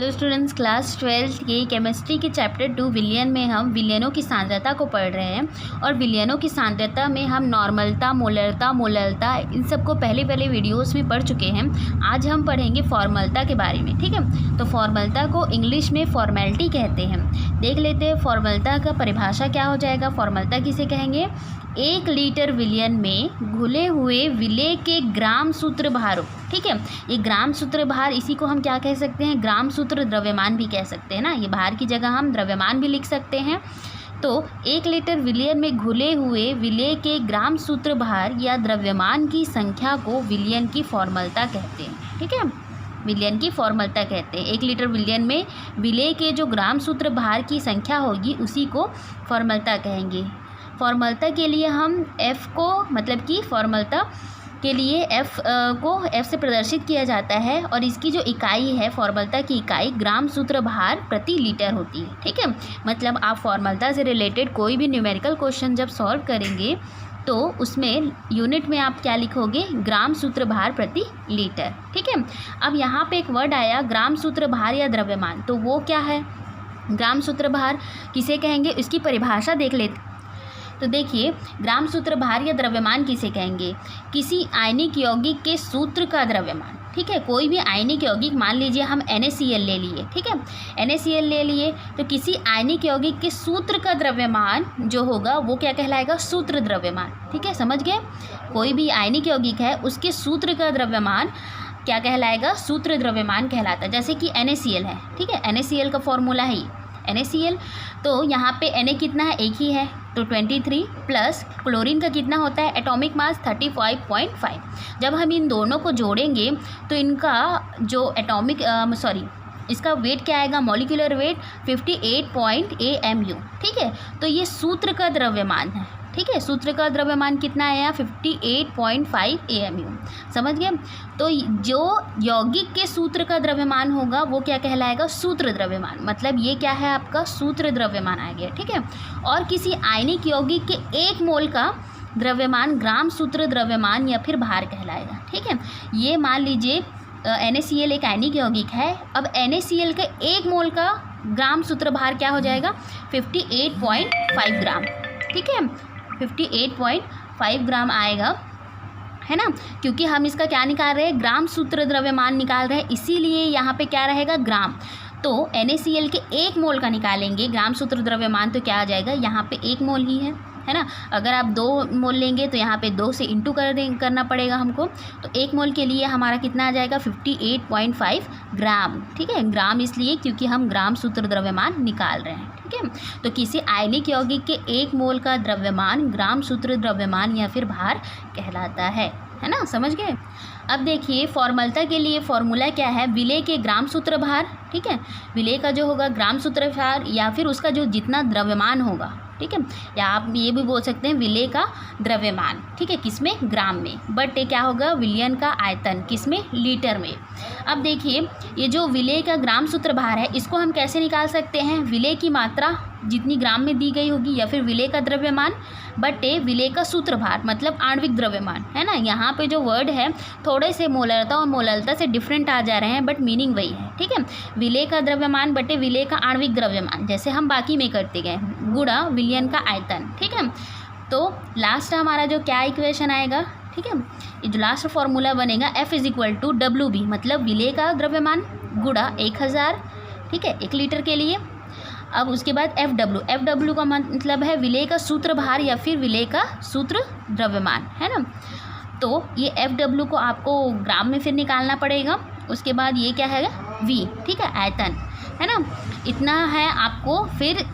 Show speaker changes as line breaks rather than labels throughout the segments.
Hello students, class 12 के chemistry के chapter 2 विलयन में हम विलयनों की सांद्रता को पढ़ रहे हैं। और विलयनों की सांद्रता में हम नॉर्मलता, मोलरता इन सब को पहले वीडियोस में पढ़ चुके हैं। आज हम पढ़ेंगे फॉर्मलता के बारे में। ठीक है, तो फॉर्मलता को इंग्लिश में फॉर्मेलिटी कहते हैं। देख लेते हैं फॉर्मलता का परिभाषा क्या हो जाएगा। फॉर्मलता किसे कहेंगे? 1 लीटर विलयन में घुले हुए विलेय के ग्राम सूत्र भारों। ठीक है, ये ग्राम सूत्र भार, इसी को हम क्या कह सकते हैं? ग्राम सूत्र द्रव्यमान भी कह सकते हैं ना। ये भार की जगह हम द्रव्यमान भी लिख सकते हैं। तो 1 लीटर विलयन में घुले हुए विलेय के ग्राम सूत्र भार या द्रव्यमान की संख्या को विलयन की फॉर्मलता कहते हैं। ठीक है, विलयन की फॉर्मलता कहते हैं। 1 लीटर विलयन में विलेय के जो ग्राम सूत्र भार की संख्या होगी उसी को फॉर्मलता कहेंगे। फॉर्मलता के लिए हम F को, मतलब कि फॉर्मलता के लिए F को F से प्रदर्शित किया जाता है। और इसकी जो इकाई है, फॉर्मलता की इकाई ग्राम सूत्र भार प्रति लीटर होती है। ठीक है, मतलब आप फॉर्मलता से रिलेटेड कोई भी न्यूमेरिकल क्वेश्चन जब सॉल्व करेंगे तो उसमें यूनिट में आप क्या लिखोगे? ग्राम सूत्र भार प्रति लीटर। ठीक है, अब यहाँ पे एक वर्ड आया ग्राम सूत्र भार या द्रव्यमान, तो वो क्या है? ग्राम सूत्र भार किसे कहेंगे, इसकी परिभाषा देख लेते। तो देखिए, ग्राम सूत्र भार या द्रव्यमान किसे कहेंगे? किसी आयनिक यौगिक के सूत्र का द्रव्यमान। ठीक है, कोई भी आयनिक यौगिक, मान लीजिए हम NaCl ले लिए। ठीक है, NaCl ले लिए तो किसी आयनिक यौगिक के सूत्र का द्रव्यमान जो होगा वो क्या कहलाएगा? सूत्र द्रव्यमान। ठीक है, समझ गए? कोई भी आयनिक यौगिक है उसके सूत्र का द्रव्यमान क्या कहलाएगा? सूत्र द्रव्यमान कहलाता है। जैसे कि NaCl है। ठीक है, NaCl का फॉर्मूला है NaCl। तो यहाँ पे Na कितना है? एक ही है, तो 23 प्लस क्लोरीन का कितना होता है? Atomic mass 35.5। जब हम इन दोनों को जोड़ेंगे तो इनका जो एटॉमिक इसका वेट क्या आएगा? Molecular weight 58 AMU। ठीक है, तो ये सूत्र का द्रव्यमान है। ठीक है, सूत्र का द्रव्यमान कितना आया? 58.5 AMU। समझ गए? तो जो यौगिक के सूत्र का द्रव्यमान होगा वो क्या कहलाएगा? सूत्र द्रव्यमान। मतलब ये क्या है आपका? सूत्र द्रव्यमान आ गया। ठीक है, और किसी आयनिक यौगिक के 1 मोल का द्रव्यमान ग्राम सूत्र द्रव्यमान या फिर भार कहलाएगा। ठीक है, ये मान लीजिए NaCl एक आयनिक यौगिक है। अब NaCl के 1 मोल का ग्राम सूत्र भार क्या हो जाएगा? 58.5 ग्राम। ठीक है, 58.5 ग्राम आएगा, है ना, क्योंकि हम इसका क्या निकाल रहे हैं? ग्राम सूत्र द्रव्यमान निकाल रहे हैं, इसीलिए यहाँ पे क्या रहेगा? ग्राम। तो NaCl के 1 मोल का निकालेंगे ग्राम सूत्र द्रव्यमान, तो क्या आ जाएगा? यहाँ पे 1 मोल ही है ना। अगर आप 2 मोल लेंगे तो यहाँ पे 2 से इंटू करना पड़ेगा हमको। तो 1 मोल के लिए हमारा कितना आ जाएगा? 58.5 ग्राम। ठीक है, ग्राम इसलिए क्योंकि हम ग्राम सूत्र द्रव्यमान निकाल रहे हैं। ठीक है, तो किसी आयनिक यौगिक के 1 मोल का द्रव्यमान ग्राम सूत्र द्रव्यमान या फिर भार कहलाता है ना। समझ गए? अब देखिए, फॉर्मलता के लिए फॉर्मूला क्या है? विलेय के ग्राम सूत्र भार। ठीक है, विलेय का जो होगा ग्राम सूत्र भार या फिर उसका जो जितना द्रव्यमान होगा। ठीक है, या आप ये भी बोल सकते हैं विलेय का द्रव्यमान। ठीक है, किसमें? ग्राम में। बट ये क्या होगा? विलयन का आयतन किसमें? लीटर में। अब देखिए, ये जो विलेय का ग्राम सूत्र भार है इसको हम कैसे निकाल सकते हैं? विलेय की मात्रा जितनी ग्राम में दी गई होगी या फिर विलेय का द्रव्यमान बटे विलेय का सूत्र भार, मतलब आणविक द्रव्यमान, है ना। यहाँ पे जो वर्ड है थोड़े से मोलरता और मोलरता से डिफरेंट आ जा रहे हैं, बट मीनिंग वही है। ठीक है, विलेय का द्रव्यमान बटे विलेय का आणविक द्रव्यमान, जैसे हम बाकी में करते गए, गुणा विलयन का आयतन। ठीक है, तो लास्ट हमारा जो क्या इक्वेशन आएगा? ठीक है, ये जो लास्ट फॉर्मूला बनेगा F = WB, मतलब विलेय का द्रव्यमान गुणा 1000। ठीक है, 1 लीटर के लिए। अब उसके बाद FW का मतलब है विलेय का सूत्र भार या फिर विलेय का सूत्र द्रव्यमान, है ना। तो ये FW को आपको ग्राम में फिर निकालना पड़ेगा। उसके बाद ये क्या है? V। ठीक है, आयतन, है ना। इतना है आपको। फिर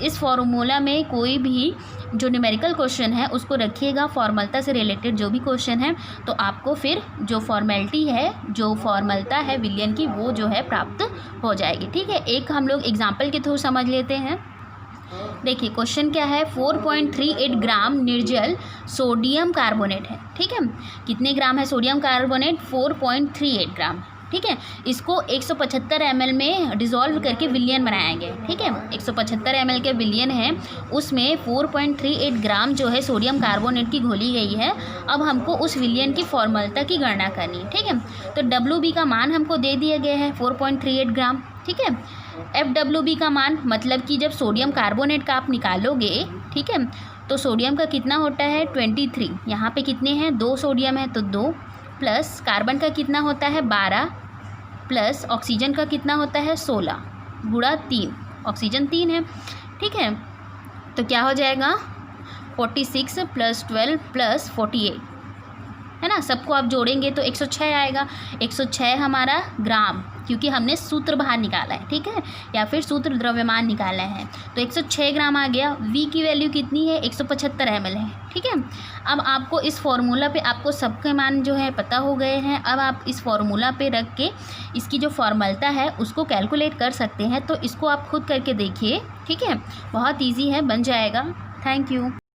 इस फॉर्मूला में कोई भी जो न्यूमेरिकल क्वेश्चन है उसको रखिएगा, फॉर्मलता से रिलेटेड जो भी क्वेश्चन है, तो आपको फिर जो फॉर्मेलिटी है, जो फॉर्मलता है विलयन की, वो जो है प्राप्त हो जाएगी। ठीक है, एक हम लोग एग्जाम्पल के थ्रू समझ लेते हैं। देखिए, क्वेश्चन क्या है? 4.38 ग्राम निर्जल सोडियम कार्बोनेट है। ठीक है, कितने ग्राम है सोडियम कार्बोनेट? 4.38 ग्राम। ठीक है। इसको 175 ml में डिज़ोल्व करके विलियन बनाया गया, ठीक है। 175 ml के विलियन है, उसमें 4.38 ग्राम जो है सोडियम कार्बोनेट की घोली गई है। अब हमको उस विलियन की फॉर्मलता की गणना करनी है, ठीक है। तो WB का मान हमको दे दिया गया है 4.38 ग्राम, ठीक है। FWB का मान मतलब कि जब सोडियम कार्बोनेट का आप निकालोगे, ठीक है, तो सोडियम का कितना होता है 23, यहाँ पे कितने हैं 2 सोडियम है तो 2, प्लस कार्बन का कितना होता है 12, प्लस ऑक्सीजन का कितना होता है 16 गुणा 3, ऑक्सीजन 3 है, ठीक है। तो क्या हो जाएगा 46 + 12 + 48, है ना। सबको आप जोड़ेंगे तो 106 आएगा। 106 हमारा ग्राम, क्योंकि हमने सूत्र बाहर निकाला है, ठीक है, या फिर सूत्र द्रव्यमान निकाला है, तो 106 ग्राम आ गया। V की वैल्यू कितनी है 175 ml है, ठीक है। अब आपको इस फॉर्मूला पे आपको सबके मान जो है पता हो गए हैं। अब आप इस फॉर्मूला पे रख के इसकी जो फॉर्मलता है उसको कैलकुलेट कर सकते हैं। तो इसको आप खुद करके देखिए, ठीक है, बहुत ईजी है, बन जाएगा। Thank you.